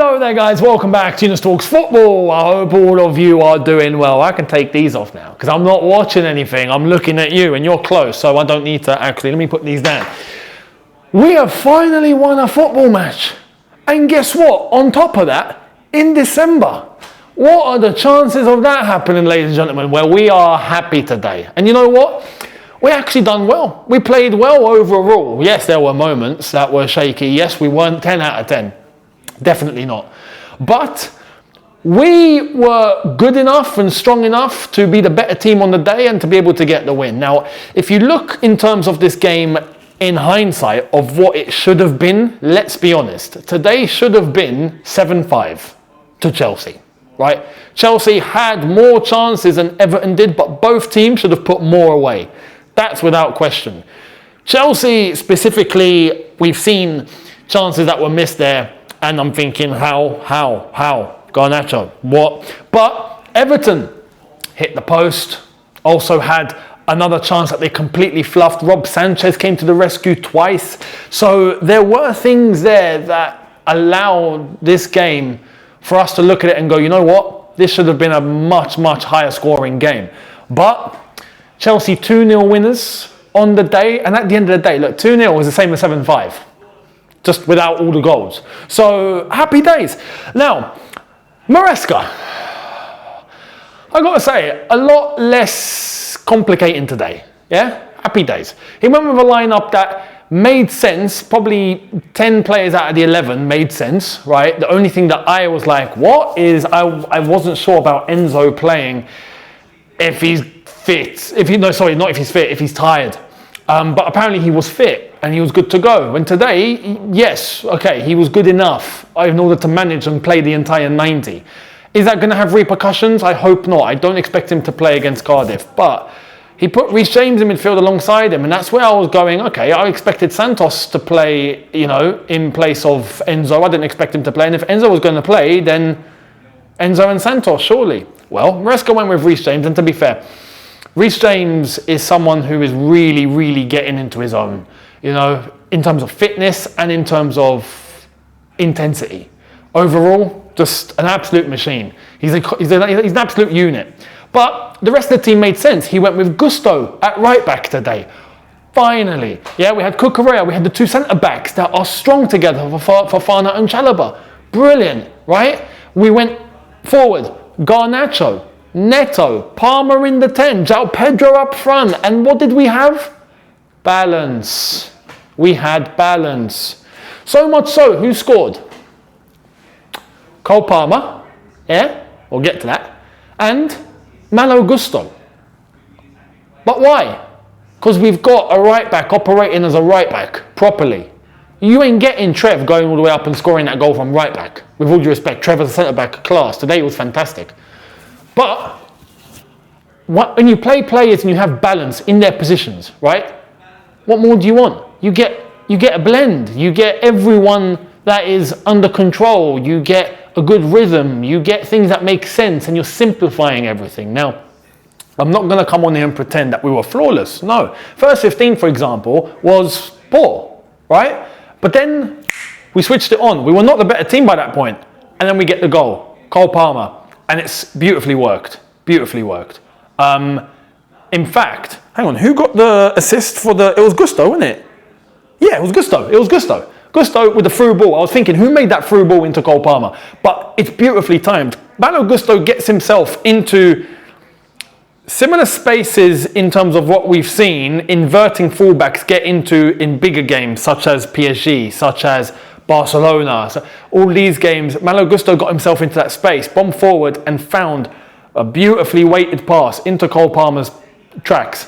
Hello there guys, welcome back to Younes Talks Football. I hope all of you are doing well. I can take these off now because I'm not watching anything. I'm looking at you and you're close, so I don't need to actually, let me put these down. We have finally won a football match. And guess what? On top of that, in December. What are the chances of that happening, ladies and gentlemen? Well, we are happy today. And you know what? We actually done well. We played well overall. Yes, there were moments that were shaky. Yes, we weren't 10 out of 10. Definitely not. But we were good enough and strong enough to be the better team on the day and to be able to get the win. Now, if you look in terms of this game in hindsight of what it should have been, let's be honest. Today should have been 7-5 to Chelsea, right? Chelsea had more chances than Everton did, but both teams should have put more away. That's without question. Chelsea specifically, we've seen chances that were missed there. And I'm thinking, how? Garnacho, what? But Everton hit the post, also had another chance that they completely fluffed. Rob Sanchez came to the rescue twice. So there were things there that allowed this game for us to look at it and go, you know what? This should have been a much, much higher scoring game. But Chelsea 2-0 winners on the day. And at the end of the day, look, 2-0 was the same as 7-5. Just without all the goals. So, happy days. Now, Maresca. I got to say, a lot less complicating today. Yeah? Happy days. He went with a lineup that made sense. Probably 10 players out of the 11 made sense, right? The only thing that I was like, what is... I wasn't sure about Enzo playing if he's fit. Not if he's fit, if he's tired. But apparently he was fit and he was good to go. And today, yes, okay, he was good enough in order to manage and play the entire 90. Is that going to have repercussions? I hope not. I don't expect him to play against Cardiff. But he put Reece James in midfield alongside him, and that's where I was going, okay, I expected Santos to play, in place of Enzo. I didn't expect him to play. And if Enzo was going to play, then Enzo and Santos, surely. Well, Maresca went with Reece James, and to be fair, Reece James is someone who is really, really getting into his own, in terms of fitness and in terms of intensity. Overall, just an absolute machine. He's an absolute unit. But the rest of the team made sense. He went with Gusto at right back today. Finally. Yeah, we had Cucurella. We had the two centre-backs that are strong together for Fofana and Chalobah. Brilliant, right? We went forward. Garnacho. Neto, Palmer in the 10, João Pedro up front. And what did we have? Balance. We had balance. So much so, who scored? Cole Palmer, yeah, we'll get to that. And Malo Gusto. But why? Because we've got a right back operating as a right back properly. You ain't getting Trev going all the way up and scoring that goal from right back. With all due respect, Trev as a centre back class. Today was fantastic. But when you play players and you have balance in their positions, right? What more do you want? You get a blend. You get everyone that is under control. You get a good rhythm. You get things that make sense, and you're simplifying everything. Now, I'm not going to come on here and pretend that we were flawless. No. First 15, for example, was poor, right? But then we switched it on. We were not the better team by that point. And then we get the goal. Cole Palmer. And it's beautifully worked. Beautifully worked. In fact, hang on, who got the assist for it was Gusto, wasn't it? Yeah, it was Gusto. Gusto with the through ball. I was thinking, who made that through ball into Cole Palmer? But it's beautifully timed. Malo Gusto gets himself into similar spaces in terms of what we've seen inverting fullbacks get into in bigger games, such as PSG, such as Barcelona. So all these games, Malo Gusto got himself into that space, bombed forward and found a beautifully weighted pass into Cole Palmer's tracks.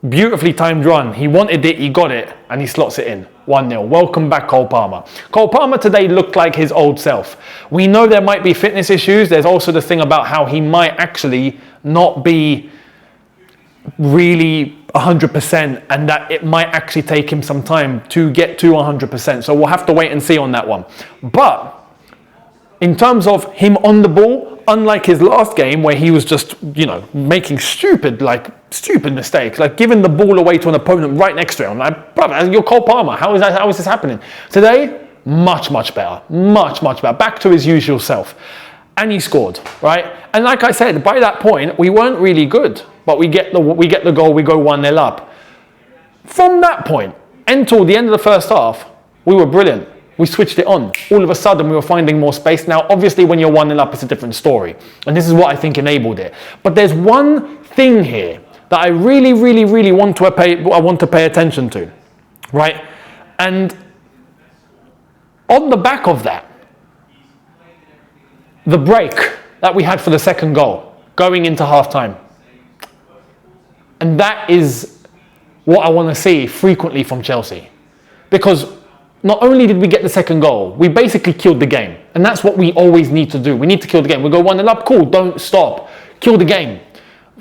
Beautifully timed run. He wanted it, he got it, and he slots it in. 1-0. Welcome back, Cole Palmer. Cole Palmer today looked like his old self. We know there might be fitness issues. There's also the thing about how he might actually not be really 100%, and that it might actually take him some time to get to 100%. So we'll have to wait and see on that one. But in terms of him on the ball, unlike his last game where he was just, making stupid mistakes, like giving the ball away to an opponent right next to him. I'm like, brother, you're Cole Palmer. How is this happening? Today, much better. Much better. Back to his usual self. And he scored, right? And like I said, by that point, we weren't really good. But we get the goal, we go 1-0 up. From that point, until the end of the first half, we were brilliant. We switched it on. All of a sudden, we were finding more space. Now, obviously, when you're 1-0 up, it's a different story. And this is what I think enabled it. But there's one thing here that I really want to pay attention to, right? And on the back of that, the break that we had for the second goal, going into half-time. And that is what I want to see frequently from Chelsea. Because not only did we get the second goal, we basically killed the game. And that's what we always need to do. We need to kill the game. We go 1-0 up, cool, don't stop. Kill the game.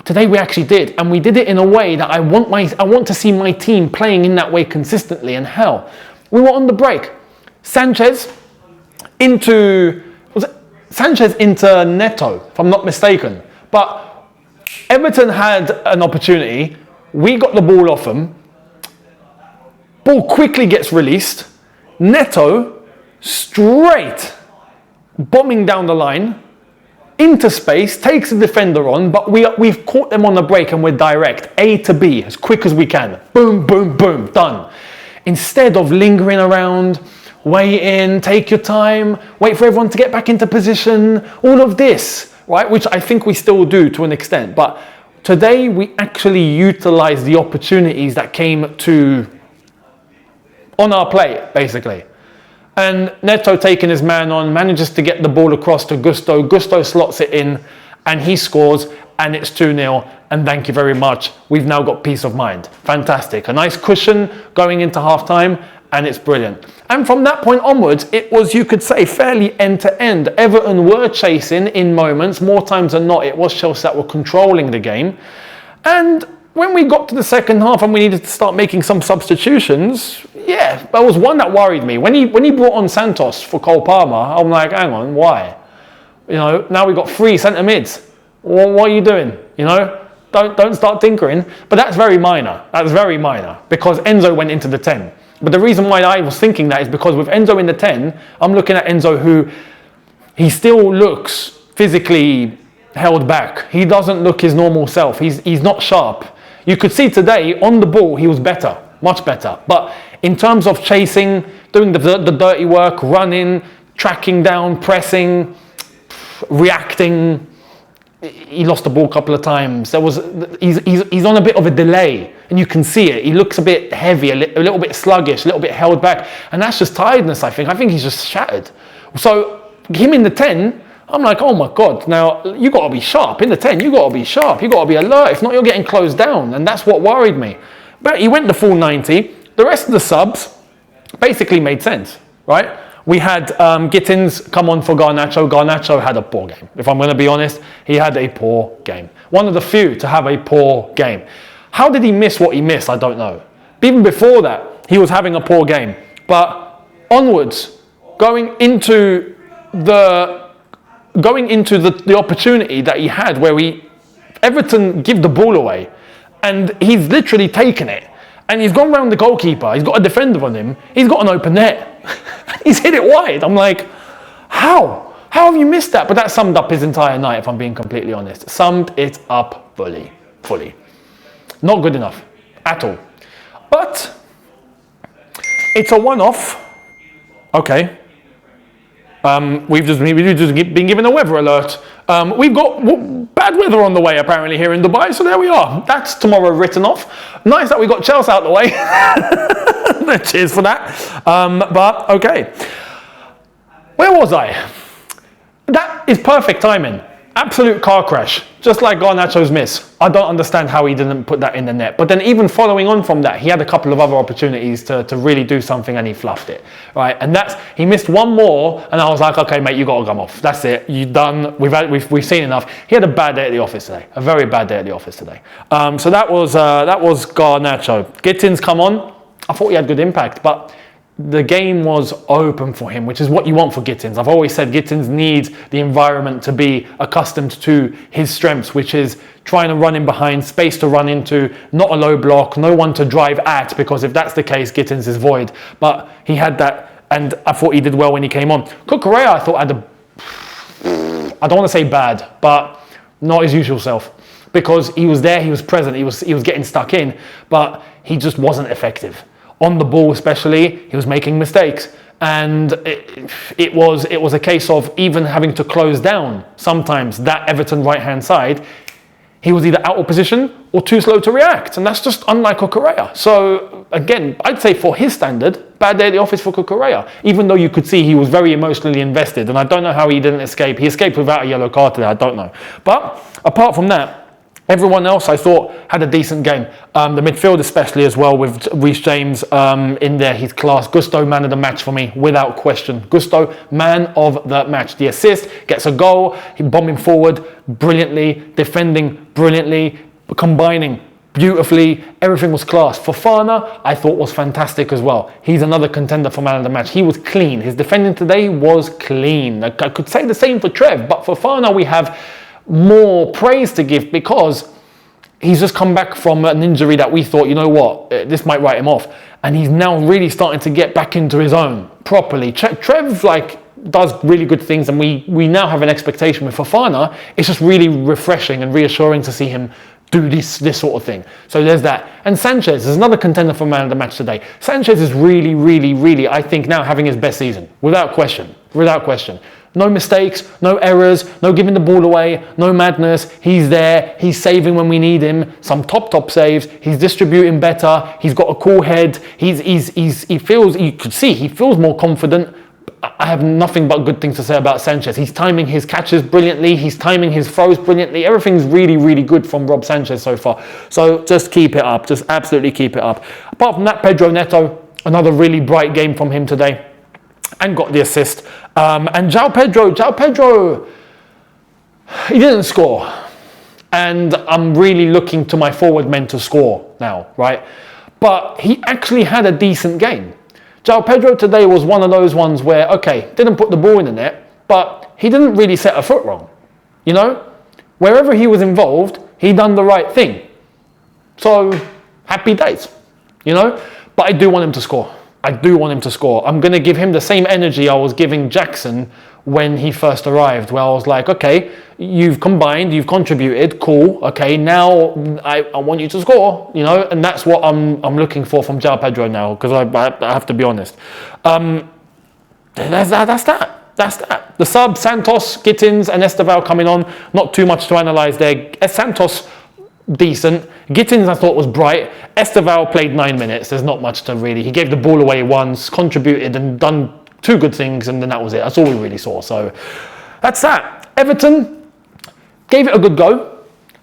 Today we actually did. And we did it in a way that I want to see my team playing in that way consistently. And how? We were on the break. Sanchez into Neto, if I'm not mistaken. But Everton had an opportunity. We got the ball off them. Ball quickly gets released. Neto, straight, bombing down the line, into space, takes the defender on, but we've caught them on the break and we're direct. A to B, as quick as we can. Boom, boom, boom, done. Instead of lingering around, wait in, take your time, wait for everyone to get back into position, all of this, right? Which I think we still do to an extent. But today we actually utilized the opportunities that came on our plate, basically. And Neto, taking his man on, manages to get the ball across to Gusto. Gusto slots it in and he scores, and it's 2-0. And thank you very much. We've now got peace of mind. Fantastic. A nice cushion going into half-time, and it's brilliant. And from that point onwards, it was, you could say, fairly end-to-end. Everton were chasing in moments. More times than not, it was Chelsea that were controlling the game. And when we got to the second half and we needed to start making some substitutions, yeah, there was one that worried me. When he brought on Santos for Cole Palmer, I'm like, hang on, why? You know, now we've got 3 centre mids. Well, what are you doing? You know, don't start tinkering. But that's very minor. That's very minor because Enzo went into the 10. But the reason why I was thinking that is because with Enzo in the 10, I'm looking at Enzo who, he still looks physically held back. He doesn't look his normal self. He's not sharp. You could see today on the ball, he was better, much better. But in terms of chasing, doing the dirty work, running, tracking down, pressing, reacting, he lost the ball a couple of times. He's on a bit of a delay, and you can see it. He looks a bit heavy, a little bit sluggish, a little bit held back, and that's just tiredness. I think he's just shattered. So him in the 10, I'm like, oh my God! Now you got to be sharp in the 10. You got to be sharp. You got to be alert. If not, you're getting closed down, and that's what worried me. But he went the full 90. The rest of the subs basically made sense, right? We had Gittins come on for Garnacho. Garnacho had a poor game. If I'm going to be honest, he had a poor game. One of the few to have a poor game. How did he miss what he missed? I don't know. Even before that, he was having a poor game. But onwards, going into the opportunity that he had where Everton give the ball away and he's literally taken it and he's gone round the goalkeeper, he's got a defender on him, he's got an open net. He's hit it wide. I'm like, how have you missed that? But that summed up his entire night, if I'm being completely honest. Summed it up fully. Not good enough at all. But it's a one-off. Okay. We've just been given a weather alert. We've got bad weather on the way apparently here in Dubai, so there we are. That's tomorrow written off. Nice that we got Chelsea out the way. Cheers for that. But okay. Where was I? That is perfect timing. Absolute car crash, just like Garnacho's miss. I don't understand how he didn't put that in the net. But then even following on from that, he had a couple of other opportunities to really do something and he fluffed it, right? And he missed one more and I was like, okay, mate, you got to come off. That's it. You're done. We've seen enough. He had a bad day at the office today, a very bad day at the office today. So that was Garnacho. Gittins come on. I thought he had good impact, but the game was open for him, which is what you want for Gittins. I've always said Gittins needs the environment to be accustomed to his strengths, which is trying to run in behind, space to run into, not a low block, no one to drive at, because if that's the case, Gittins is void. But he had that And I thought he did well when he came on. Cucurella, I thought had I don't want to say bad, but not his usual self. Because he was there, he was present, he was getting stuck in, but he just wasn't effective. On the ball especially, he was making mistakes. And it was a case of even having to close down sometimes that Everton right-hand side. He was either out of position or too slow to react. And that's just unlike Cucurella. So again, I'd say for his standard, bad day at the office for Cucurella. Even though you could see he was very emotionally invested. And I don't know how he didn't escape. He escaped without a yellow card today, I don't know. But apart from that, everyone else I thought had a decent game. The midfield especially as well with Reece James in there, he's class. Gusto, man of the match for me, without question. Gusto, man of the match. The assist, gets a goal, he bombing forward brilliantly, defending brilliantly, combining beautifully, everything was class. Fofana, I thought was fantastic as well. He's another contender for man of the match. He was clean. His defending today was clean. I could say the same for Trev, but Fofana we have more praise to give because he's just come back from an injury that we thought, you know what, this might write him off. And he's now really starting to get back into his own properly. Trev does really good things, and we now have an expectation with Fofana. It's just really refreshing and reassuring to see him do this sort of thing. So there's that. And Sanchez is another contender for man of the match today. Sanchez is really, really, really, I think now having his best season, without question. No mistakes, no errors, no giving the ball away, no madness. He's there, he's saving when we need him, some top saves, he's distributing better, he's got a cool head, he feels, you could see, he feels more confident. I have nothing but good things to say about Sanchez. He's timing his catches brilliantly, he's timing his throws brilliantly. Everything's really, really good from Rob Sanchez so far. So just keep it up, just absolutely keep it up. Apart from that, Pedro Neto, another really bright game from him today. And got the assist. And João Pedro, he didn't score. And I'm really looking to my forward men to score now, right? But he actually had a decent game. João Pedro today was one of those ones where, okay, didn't put the ball in the net, but he didn't really set a foot wrong. You know? Wherever he was involved, he done the right thing. So, happy days. You know? But I do want him to score. I'm going to give him the same energy I was giving Jackson when he first arrived, where I was like, okay, you've combined, you've contributed, cool, okay, now I want you to score, you know, and that's what I'm looking for from João Pedro now, because I have to be honest. That's that. The sub, Santos, Gittins and Esteval coming on, not too much to analyse there. Santos, decent. Gittins I thought was bright. Esteval played 9 minutes. There's not much to really. He gave the ball away once, contributed and done 2 good things, and then that was it. That's all we really saw. So that's that. Everton gave it a good go.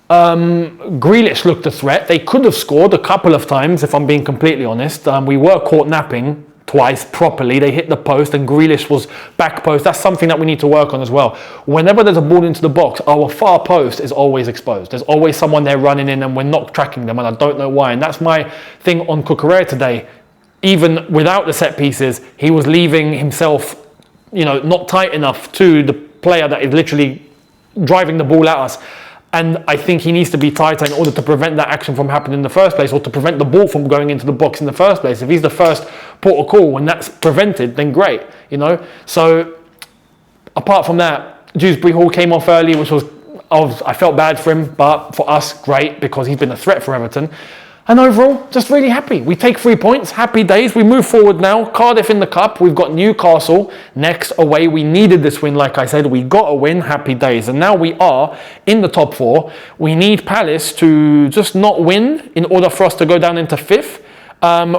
Grealish looked a threat. They could have scored a couple of times, if I'm being completely honest. We were caught napping twice properly. They hit the post and Grealish was back post. That's something that we need to work on as well. Whenever there's a ball into the box, our far post is always exposed. There's always someone there running in and we're not tracking them, and I don't know why. And that's my thing on Cucurella today. Even without the set pieces, he was leaving himself, you know, not tight enough to the player that is literally driving the ball at us. And I think he needs to be tighter in order to prevent that action from happening in the first place, or to prevent the ball from going into the box in the first place. If he's the first port of call when that's prevented, then great, you know. So apart from that, Dewsbury Hall came off early, which I felt bad for him, but for us, great, because he's been a threat for Everton. And overall, just really happy. We take 3 points, happy days. We move forward now. Cardiff in the cup. We've got Newcastle next away. We needed this win, like I said. We got a win, happy days. And now we are in the top 4. We need Palace to just not win in order for us to go down into 5th.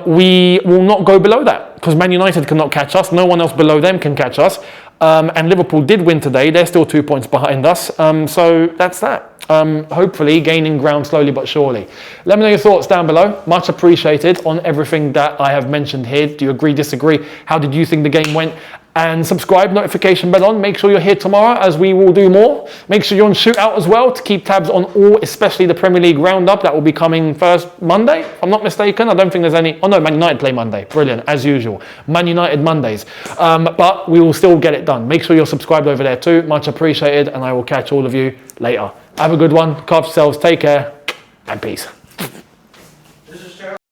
We will not go below that because Man United cannot catch us. No one else below them can catch us. And Liverpool did win today. They're still 2 points behind us. So that's that. Hopefully gaining ground slowly but surely. Let me know your thoughts down below. Much appreciated on everything that I have mentioned here. Do you agree, disagree? How did you think the game went? And subscribe, notification bell on. Make sure you're here tomorrow as we will do more. Make sure you're on Shootout as well to keep tabs on all, especially the Premier League roundup. That will be coming first Monday, if I'm not mistaken. I don't think there's any. Oh no, Man United play Monday. Brilliant, as usual. Man United Mondays. But we will still get it done. Make sure you're subscribed over there too. Much appreciated. And I will catch all of you later. Have a good one. Look after yourselves. Take care. And peace.